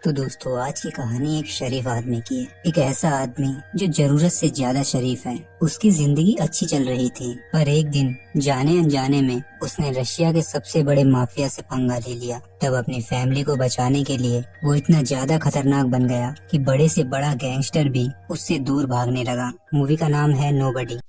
तो दोस्तों आज की कहानी एक शरीफ आदमी की है। एक ऐसा आदमी जो जरूरत से ज्यादा शरीफ है। उसकी जिंदगी अच्छी चल रही थी, पर एक दिन जाने अनजाने में उसने रशिया के सबसे बड़े माफिया से पंगा ले लिया। तब अपनी फैमिली को बचाने के लिए वो इतना ज्यादा खतरनाक बन गया कि बड़े से बड़ा गैंगस्टर भी उससे दूर भागने लगा। मूवी का नाम है नोबडी।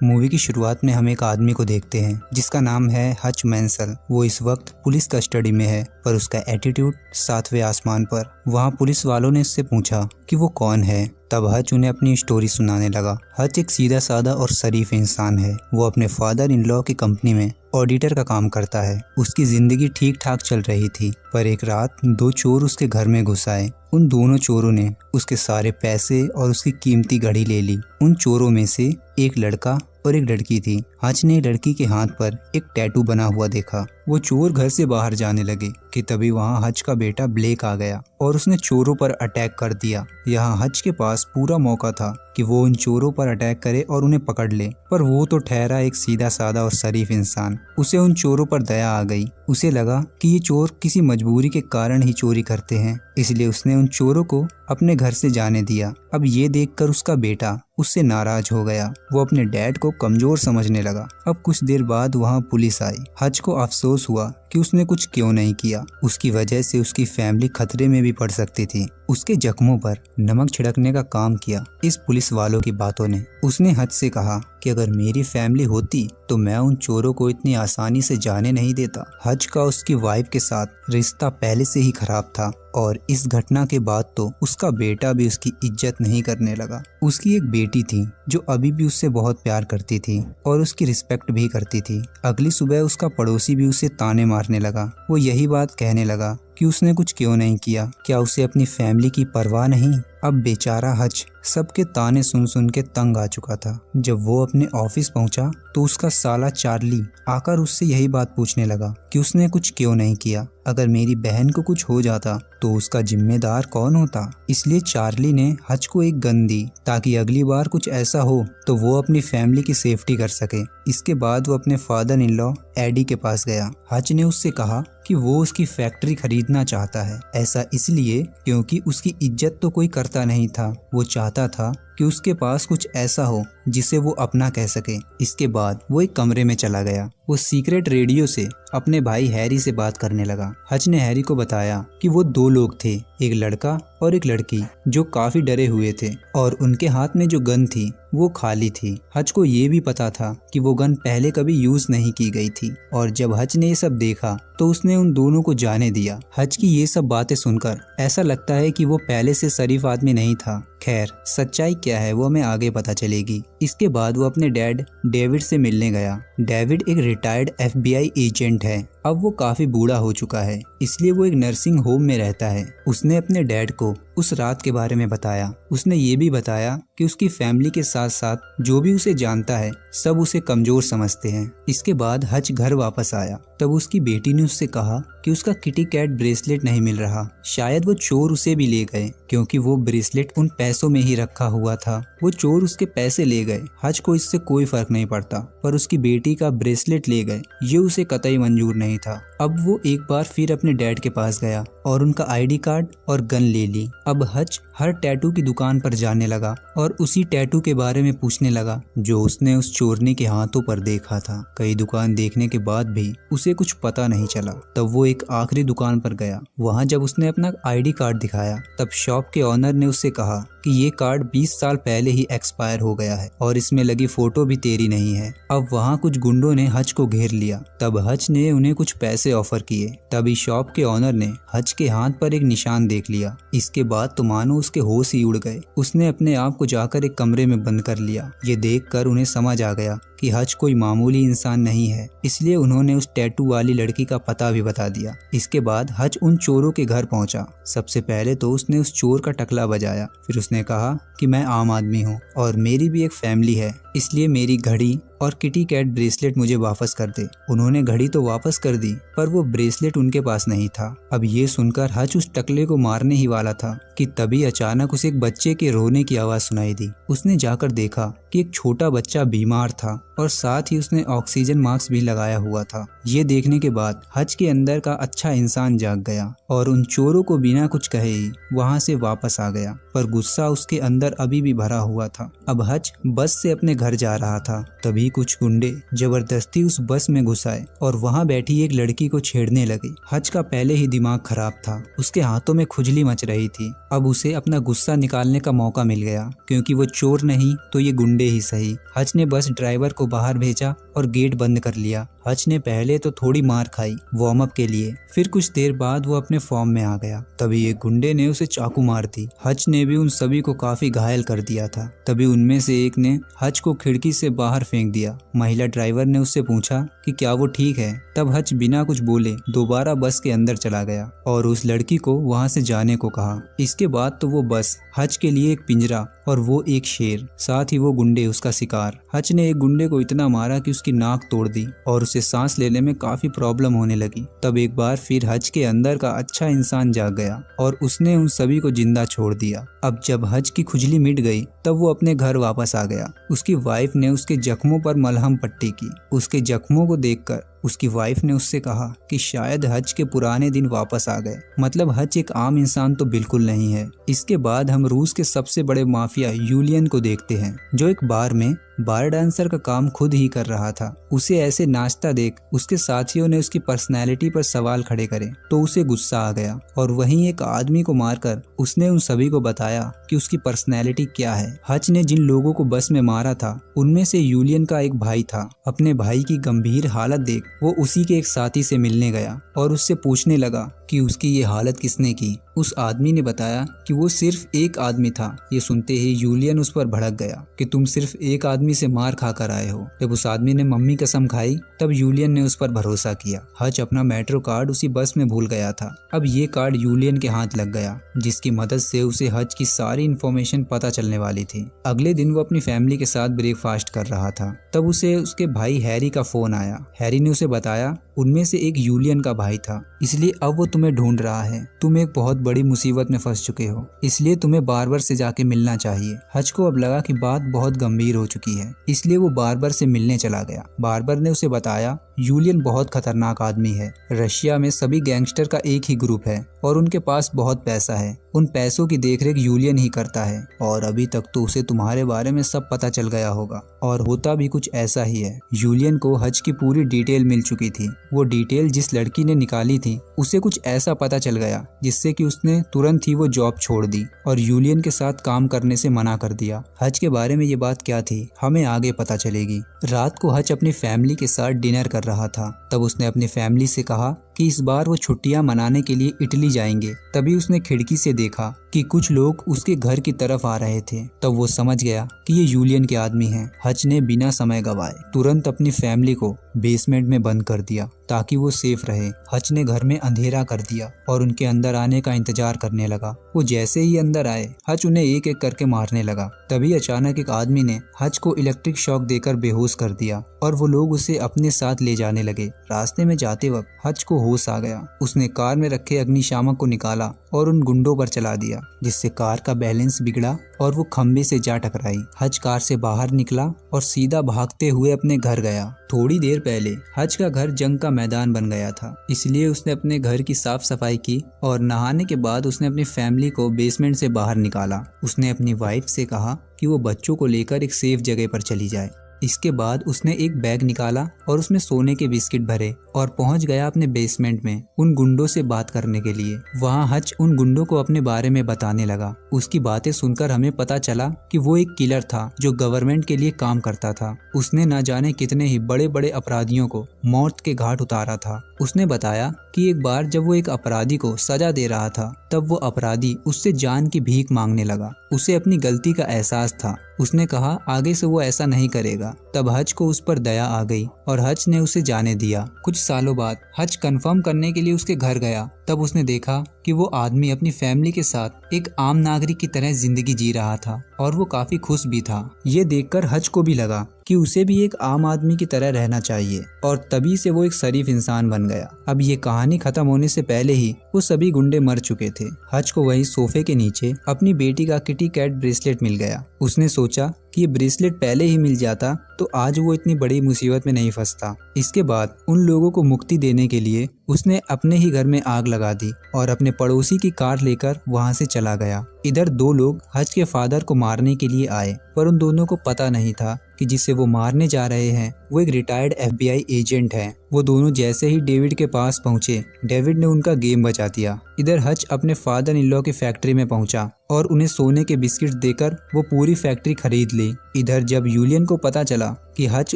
मूवी की शुरुआत में हम एक आदमी को देखते हैं जिसका नाम है हच मैंसल। वो इस वक्त पुलिस कस्टडी में है, पर उसका एटीट्यूड सातवें आसमान पर। वहाँ पुलिस वालों ने उससे पूछा कि वो कौन है। तब हच उन्हें अपनी स्टोरी सुनाने लगा। हच एक सीधा साधा और शरीफ इंसान है। वो अपने फादर इन लॉ की कंपनी में ऑडिटर का काम करता है। उसकी जिंदगी ठीक ठाक चल रही थी, पर एक रात दो चोर उसके घर में घुस आए। उन दोनों चोरों ने उसके सारे पैसे और उसकी कीमती घड़ी ले ली। उन चोरों में से एक लड़का और एक लड़की थी। हच ने लड़की के हाथ पर एक टैटू बना हुआ देखा। वो चोर घर से बाहर जाने लगे कि तभी वहाँ हच का बेटा ब्लेक आ गया और उसने चोरों पर अटैक कर दिया। यहाँ हच के पास पूरा मौका था कि वो उन चोरों पर अटैक करे और उन्हें पकड़ ले, पर वो तो ठहरा एक सीधा साधा और शरीफ इंसान। उसे उन चोरों पर दया आ गई। उसे लगा कि ये चोर किसी मजबूरी के कारण ही चोरी करते हैं, इसलिए उसने उन चोरों को अपने घर से जाने दिया। अब ये देखकर उसका बेटा उससे नाराज हो गया। वो अपने डैड को कमजोर समझने लगा। अब कुछ देर बाद वहाँ पुलिस आई। हच को अफसोस हुआ कि उसने कुछ क्यों नहीं किया। उसकी वजह से उसकी फैमिली खतरे में भी पड़ सकती थी। उसके जख्मों पर नमक छिड़कने का काम किया इस पुलिस वालों की बातों ने। उसने हच से कहा कि अगर मेरी फैमिली होती तो मैं उन चोरों को इतनी आसानी से जाने नहीं देता। हच का उसकी वाइफ के साथ रिश्ता पहले से ही खराब था और इस घटना के बाद तो उसका बेटा भी उसकी इज्जत नहीं करने लगा। उसकी एक बेटी थी जो अभी भी उससे बहुत प्यार करती थी और उसकी रिस्पेक्ट भी करती थी। अगली सुबह उसका पड़ोसी भी उसे ताने मारने लगा। वो यही बात कहने लगा कि उसने कुछ क्यों नहीं किया, क्या उसे अपनी फैमिली की परवाह नहीं। अब बेचारा हच सबके ताने सुन सुन के तंग आ चुका था। जब वो अपने ऑफिस पहुंचा तो उसका साला चार्ली आकर उससे यही बात पूछने लगा कि उसने कुछ क्यों नहीं किया। अगर मेरी बहन को कुछ हो जाता तो उसका जिम्मेदार कौन होता। इसलिए चार्ली ने हच को एक गन दी ताकि अगली बार कुछ ऐसा हो तो वो अपनी फैमिली की सेफ्टी कर सके। इसके बाद वो अपने फादर इन लॉ एडी के पास गया। हच ने उससे कहा कि वो उसकी फैक्ट्री खरीदना चाहता है। ऐसा इसलिए क्योंकि उसकी इज्जत तो कोई करता नहीं था। वो चाहता था कि उसके पास कुछ ऐसा हो जिसे वो अपना कह सके। इसके बाद वो एक कमरे में चला गया। वो सीक्रेट रेडियो से अपने भाई हैरी से बात करने लगा। हच ने हैरी को बताया कि वो दो लोग थे, एक लड़का और एक लड़की, जो काफी डरे हुए थे और उनके हाथ में जो गन थी वो खाली थी। हच को ये भी पता था कि वो गन पहले कभी यूज नहीं की गई थी और जब हच ने ये सब देखा तो उसने उन दोनों को जाने दिया। हच की ये सब बातें सुनकर ऐसा लगता है कि वो पहले से शरीफ आदमी नहीं था। खैर, सच्चाई क्या है वो हमें आगे पता चलेगी। इसके बाद वो अपने डैड डेविड से मिलने गया। डेविड एक रिटायर्ड FBI एजेंट है। अब वो काफी बूढ़ा हो चुका है, इसलिए वो एक नर्सिंग होम में रहता है। उसने अपने डैड को उस रात के बारे में बताया। उसने ये भी बताया कि उसकी फैमिली के साथ साथ जो भी उसे जानता है सब उसे कमजोर समझते हैं। इसके बाद हच घर वापस आया। तब उसकी बेटी ने उससे कहा कि उसका किटी कैट ब्रेसलेट नहीं मिल रहा। शायद वो चोर उसे भी ले गए, क्योंकि वो ब्रेसलेट उन पैसों में ही रखा हुआ था। वो चोर उसके पैसे ले गए। हच को इससे कोई फर्क नहीं पड़ता, पर उसकी बेटी का ब्रेसलेट ले गए ये उसे कतई मंजूर नहीं था। अब वो एक बार फिर अपने डैड के पास गया और उनका ID कार्ड और गन ले ली। अब हच हर टैटू की दुकान पर जाने लगा और उसी टैटू के बारे में पूछने लगा जो उसने उस चोरनी के हाथों पर देखा था। कई दुकान देखने के बाद भी उसे कुछ पता नहीं चला। तब वो एक आखिरी दुकान पर गया। वहाँ जब उसने अपना ID कार्ड दिखाया तब शॉप के ऑनर ने उससे कहा कि ये कार्ड 20 साल पहले ही एक्सपायर हो गया है और इसमें लगी फोटो भी तेरी नहीं है। अब वहाँ कुछ गुंडों ने हच को घेर लिया। तब हच ने उन्हें कुछ पैसे ऑफर किए। तभी शॉप के ऑनर ने हच के हाथ पर एक निशान देख लिया। इसके बाद तो मानो उसके होश ही उड़ गए। उसने अपने आप को जाकर एक कमरे में बंद कर लिया। ये देखकर उन्हें समझ आ गया कि हच कोई मामूली इंसान नहीं है, इसलिए उन्होंने उस टैटू वाली लड़की का पता भी बता दिया। इसके बाद हच उन चोरों के घर पहुंचा। सबसे पहले तो उसने उस चोर का टकला बजाया। फिर उसने कहा कि मैं आम आदमी हूँ और मेरी भी एक फैमिली है, इसलिए मेरी घड़ी और किटी कैट ब्रेसलेट मुझे वापस कर दे। उन्होंने घड़ी तो वापस कर दी, पर वो ब्रेसलेट उनके पास नहीं था। अब ये सुनकर हच उस टकले को मारने ही वाला था कि तभी अचानक उसे एक बच्चे के रोने की आवाज सुनाई दी। उसने जाकर देखा कि एक छोटा बच्चा बीमार था और साथ ही उसने ऑक्सीजन मास्क भी लगाया हुआ था। ये देखने के बाद हच के अंदर का अच्छा इंसान जाग गया और उन चोरों को बिना कुछ कहे ही वहाँ से वापस आ गया, पर गुस्सा उसके अंदर अभी भी भरा हुआ था। अब हच बस से अपने घर जा रहा था, तभी कुछ गुंडे जबरदस्ती उस बस में घुस आए और वहाँ बैठी एक लड़की को छेड़ने लगे। हच का पहले ही दिमाग खराब था, उसके हाथों में खुजली मच रही थी। अब उसे अपना गुस्सा निकालने का मौका मिल गया, क्योंकि वो चोर नहीं तो ये गुंडे ही सही। हच ने बस ड्राइवर को बाहर भेजा और गेट बंद कर लिया। हच ने पहले तो थोड़ी मार खाई वार्म अप के लिए, फिर कुछ देर बाद वो अपने फॉर्म में आ गया। तभी एक गुंडे ने उसे चाकू मार दी। हच ने भी उन सभी को काफी घायल कर दिया था। तभी उनमें से एक ने हच को खिड़की से बाहर फेंक दिया। महिला ड्राइवर ने उससे पूछा कि क्या वो ठीक है। तब हच बिना कुछ बोले दोबारा बस के अंदर चला गया और उस लड़की को वहाँ से जाने को कहा। इसके बाद तो वो बस हच के लिए एक पिंजरा और वो एक शेर, साथ ही वो गुंडे उसका शिकार। हच ने एक गुंडे को इतना मारा कि उसकी नाक तोड़ दी और उसे सांस लेने में काफी प्रॉब्लम होने लगी। तब एक बार फिर हच के अंदर का अच्छा इंसान जाग गया और उसने उन सभी को जिंदा छोड़ दिया। अब जब हच की खुजली मिट गई तब वो अपने घर वापस आ गया। उसकी वाइफ ने उसके जख्मों पर मलहम पट्टी की। उसके जख्मों को देखकर उसकी वाइफ ने उससे कहा कि शायद हच के पुराने दिन वापस आ गए, मतलब हच एक आम इंसान तो बिल्कुल नहीं है। इसके बाद हम रूस के सबसे बड़े माफिया यूलियन को देखते हैं, जो एक बार में बार डांसर का काम खुद ही कर रहा था। उसे ऐसे नाचता देख उसके साथियों ने उसकी पर्सनैलिटी पर सवाल खड़े करे तो उसे गुस्सा आ गया और वहीं एक आदमी को मारकर उसने उन सभी को बताया कि उसकी पर्सनैलिटी क्या है। हच ने जिन लोगों को बस में मारा था उनमें से यूलियन का एक भाई था। अपने भाई की गंभीर हालत देख वो उसी के एक साथी से मिलने गया और उससे पूछने लगा कि उसकी ये हालत किसने की। उस आदमी ने बताया कि वो सिर्फ एक आदमी था। ये सुनते ही यूलियन उस पर भड़क गया कि तुम सिर्फ एक आदमी से मार खा कर आए हो। जब उस आदमी ने मम्मी कसम खाई तब यूलियन ने उस पर भरोसा किया। हच अपना मेट्रो कार्ड उसी बस में भूल गया था। अब ये कार्ड यूलियन के हाथ लग गया, जिसकी मदद से उसे हच की सारी इन्फॉर्मेशन पता चलने वाली थी। अगले दिन वो अपनी फैमिली के साथ ब्रेकफास्ट कर रहा था, तब उसे उसके भाई हैरी का फोन आया। हैरी ने उसे बताया उनमें से एक यूलियन का भाई था, इसलिए अब वो तुम्हें ढूंढ रहा है। तुम एक बहुत बड़ी मुसीबत में फंस चुके हो, इसलिए तुम्हें बार्बर से जाके मिलना चाहिए। हच को अब लगा कि बात बहुत गंभीर हो चुकी है, इसलिए वो बार्बर से मिलने चला गया। बार्बर ने उसे बताया यूलियन बहुत खतरनाक आदमी है। रशिया में सभी गैंगस्टर का एक ही ग्रुप है और उनके पास बहुत पैसा है। उन पैसों की देखरेख यूलियन ही करता है और अभी तक तो उसे तुम्हारे बारे में सब पता चल गया होगा। और होता भी कुछ ऐसा ही है। यूलियन को हच की पूरी डिटेल मिल चुकी थी। वो डिटेल जिस लड़की ने निकाली थी उसे कुछ ऐसा पता चल गया जिससे कि उसने तुरंत ही वो जॉब छोड़ दी और यूलियन के साथ काम करने से मना कर दिया। हच के बारे में ये बात क्या थी हमें आगे पता चलेगी। रात को हच अपनी फैमिली के साथ डिनर कर रहा था, तब उसने अपनी फैमिली से कहा कि इस बार वो छुट्टियां मनाने के लिए इटली जाएंगे। तभी उसने खिड़की से देखा कि कुछ लोग उसके घर की तरफ आ रहे थे। तब वो समझ गया कि ये यूलियन के आदमी हैं। हच ने बिना समय गवाए तुरंत अपनी फैमिली को बेसमेंट में बंद कर दिया ताकि वो सेफ रहे। हच ने घर में अंधेरा कर दिया और उनके अंदर आने का इंतजार करने लगा। वो जैसे ही अंदर आए हच उन्हें एक एक करके मारने लगा। तभी अचानक एक आदमी ने हच को इलेक्ट्रिक शॉक देकर बेहोश कर दिया और वो लोग उसे अपने साथ ले जाने लगे। रास्ते में जाते वक्त हच को होश आ गया। उसने कार में रखे अग्निशामक को निकाला और उन गुंडों पर चला दिया, जिससे कार का बैलेंस बिगड़ा और वो खंबे से जा टकराई। हच कार से बाहर निकला और सीधा भागते हुए अपने घर गया। थोड़ी देर पहले हच का घर जंग का मैदान बन गया था, इसलिए उसने अपने घर की साफ सफाई की और नहाने के बाद उसने अपनी फैमिली को बेसमेंट से बाहर निकाला। उसने अपनी वाइफ से कहा कि वो बच्चों को लेकर एक सेफ जगह पर चली जाए। इसके बाद उसने एक बैग निकाला और उसमें सोने के बिस्किट भरे और पहुंच गया अपने बेसमेंट में उन गुंडों से बात करने के लिए। वहां हच उन गुंडों को अपने बारे में बताने लगा। उसकी बातें सुनकर हमें पता चला कि वो एक किलर था जो गवर्नमेंट के लिए काम करता था। उसने न जाने कितने ही बड़े बड़े अपराधियों को मौत के घाट उतारा था। उसने बताया कि एक बार जब वो एक अपराधी को सजा दे रहा था तब वो अपराधी उससे जान की भीख मांगने लगा। उसे अपनी गलती का एहसास था उसने कहा आगे से वो ऐसा नहीं करेगा। तब हज को उस पर दया आ गई और हज ने उसे जाने दिया। कुछ सालों बाद हज कंफर्म करने के लिए उसके घर गया। तब उसने देखा कि वो आदमी अपनी फैमिली के साथ एक आम नागरिक की तरह जिंदगी जी रहा था और वो काफी खुश भी था। ये देखकर हज को भी लगा कि उसे भी एक आम आदमी की तरह रहना चाहिए और तभी से वो एक शरीफ इंसान बन गया। अब ये कहानी खत्म होने से पहले ही वो सभी गुंडे मर चुके थे। हज को वहीं सोफे के नीचे अपनी बेटी का किटी कैट ब्रेसलेट मिल गया। उसने सोचा कि ये ब्रेसलेट पहले ही मिल जाता तो आज वो इतनी बड़ी मुसीबत में नहीं फंसता। इसके बाद उन लोगों को मुक्ति देने के लिए उसने अपने ही घर में आग लगा दी और अपने पड़ोसी की कार लेकर वहां से चला गया। इधर दो लोग हज के फादर को मारने के लिए आए, पर उन दोनों को पता नहीं था कि जिसे वो मारने जा रहे हैं वो एक रिटायर्ड FBI एजेंट है। वो दोनों जैसे ही डेविड के पास पहुंचे, डेविड ने उनका गेम बचा दिया। इधर हज अपने फादर इन लॉ की फैक्ट्री में पहुंचा और उन्हें सोने के बिस्किट देकर वो पूरी फैक्ट्री खरीद ली। इधर जब यूलियन को पता चला कि हज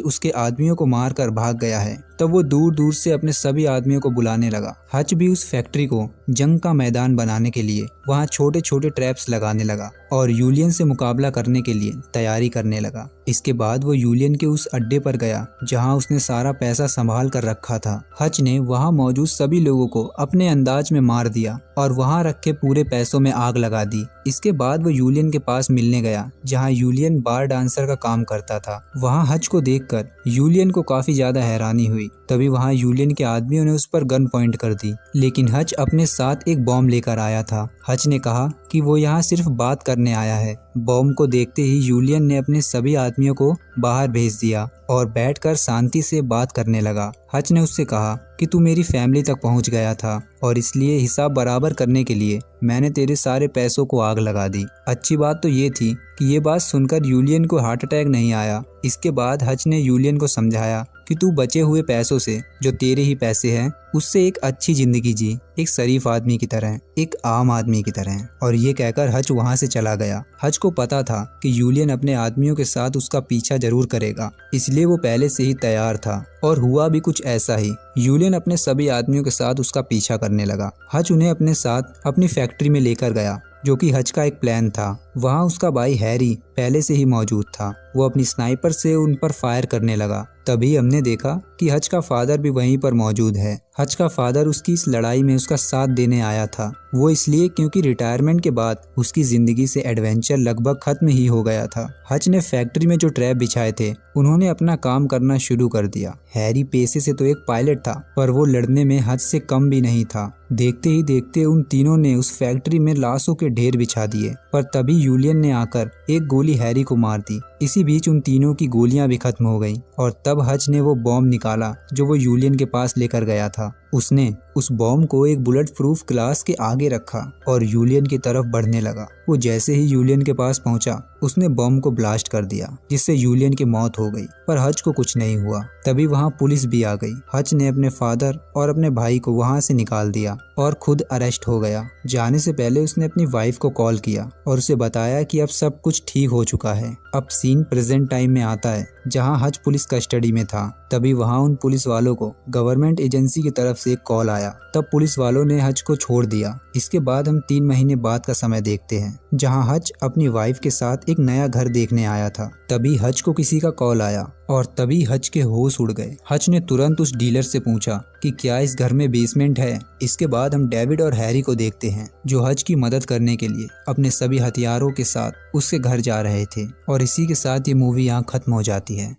उसके आदमियों को मारकर भाग गया है, तब वो दूर दूर से अपने सभी आदमियों को बुलाने लगा। हज भी उस फैक्ट्री को जंग का मैदान बनाने के लिए वहाँ छोटे छोटे ट्रैप्स लगाने लगा और यूलियन से मुकाबला करने के लिए तैयारी करने लगा। इसके बाद वो यूलियन के उस अड्डे पर गया जहाँ उसने सारा पैसा संभाल कर रखा था। हज ने वहाँ मौजूद सभी लोगों को अपने अंदाज में मार दिया और वहाँ रखे पूरे पैसों में आग लगा दी। इसके बाद वो यूलियन के पास मिलने गया जहाँ यूलियन बार डांसर का काम करता था। वहाँ हज को देखकर यूलियन को काफी ज्यादा हैरानी हुई। तभी वहाँ यूलियन के आदमियों ने उस पर गन पॉइंट कर दी, लेकिन हज अपने साथ एक बॉम्ब लेकर आया था। हज ने कहा कि वो यहाँ सिर्फ बात करने आया है। बॉम्ब को देखते ही यूलियन ने अपने सभी आदमियों को बाहर भेज दिया और बैठकर शांति से बात करने लगा। हज ने उससे कहा कि तू मेरी फैमिली तक पहुंच गया था और इसलिए हिसाब बराबर करने के लिए मैंने तेरे सारे पैसों को आग लगा दी। अच्छी बात तो ये थी कि ये बात सुनकर यूलियन को हार्ट अटैक नहीं आया। इसके बाद हज ने यूलियन को समझाया कि तू बचे हुए पैसों से, जो तेरे ही पैसे हैं, उससे एक अच्छी जिंदगी जी, एक शरीफ आदमी की तरह, एक आम आदमी की तरह। और ये कहकर हज वहाँ से चला गया। हज को पता था कि यूलियन अपने आदमियों के साथ उसका पीछा जरूर करेगा, इसलिए वो पहले से ही तैयार था और हुआ भी कुछ ऐसा ही। यूलियन अपने सभी आदमियों के साथ उसका पीछा करने लगा। हज उन्हें अपने साथ अपनी फैक्ट्री में लेकर गया, जो कि हज का एक प्लान था। वहाँ उसका भाई हैरी पहले से ही मौजूद था। वो अपनी स्नाइपर से उन पर फायर करने लगा। तभी हमने देखा कि हज का फादर भी वहीं पर मौजूद है। हज का फादर उसकी इस लड़ाई में उसका साथ देने आया था। वो इसलिए क्योंकि रिटायरमेंट के बाद उसकी जिंदगी से एडवेंचर लगभग खत्म ही हो गया था। हज ने फैक्ट्री में जो ट्रैप बिछाए थे उन्होंने अपना काम करना शुरू कर दिया। हैरी पेशे से तो एक पायलट था, पर वो लड़ने में हज से कम भी नहीं था। देखते ही देखते उन तीनों ने उस फैक्ट्री में लाशों के ढेर बिछा दिए, पर तभी यूलियन ने आकर एक गोली हैरी को मार दी। इसी बीच उन तीनों की गोलियां भी खत्म हो गईं और तब हज ने वो बॉम्ब निकाला जो वो यूलियन के पास लेकर गया था। उसने उस बॉम्ब को एक बुलेट प्रूफ ग्लास के आगे रखा और यूलियन की तरफ बढ़ने लगा। वो जैसे ही यूलियन के पास पहुंचा, उसने बॉम्ब को ब्लास्ट कर दिया, जिससे यूलियन की मौत हो गई, पर हज को कुछ नहीं हुआ। तभी वहां पुलिस भी आ गई। हज ने अपने फादर और अपने भाई को वहां से निकाल दिया और खुद अरेस्ट हो गया। जाने से पहले उसने अपनी वाइफ को कॉल किया और उसे बताया कि अब सब कुछ ठीक हो चुका है। अब सीन प्रेजेंट टाइम में आता है जहां हज पुलिस कस्टडी में था। तभी वहां उन पुलिस वालों को गवर्नमेंट एजेंसी की तरफ से एक कॉल आया। तब पुलिस वालों ने हज को छोड़ दिया। इसके बाद हम 3 महीने बाद का समय देखते हैं, जहां हज अपनी वाइफ के साथ एक नया घर देखने आया था। तभी हज को किसी का कॉल आया और तभी हज के होश उड़ गए। हज ने तुरंत उस डीलर से पूछा कि क्या इस घर में बेसमेंट है। इसके बाद हम डेविड और हैरी को देखते हैं, जो हज की मदद करने के लिए अपने सभी हथियारों के साथ उसके घर जा रहे थे। और इसी के साथ ये मूवी यहाँ खत्म हो जाती है।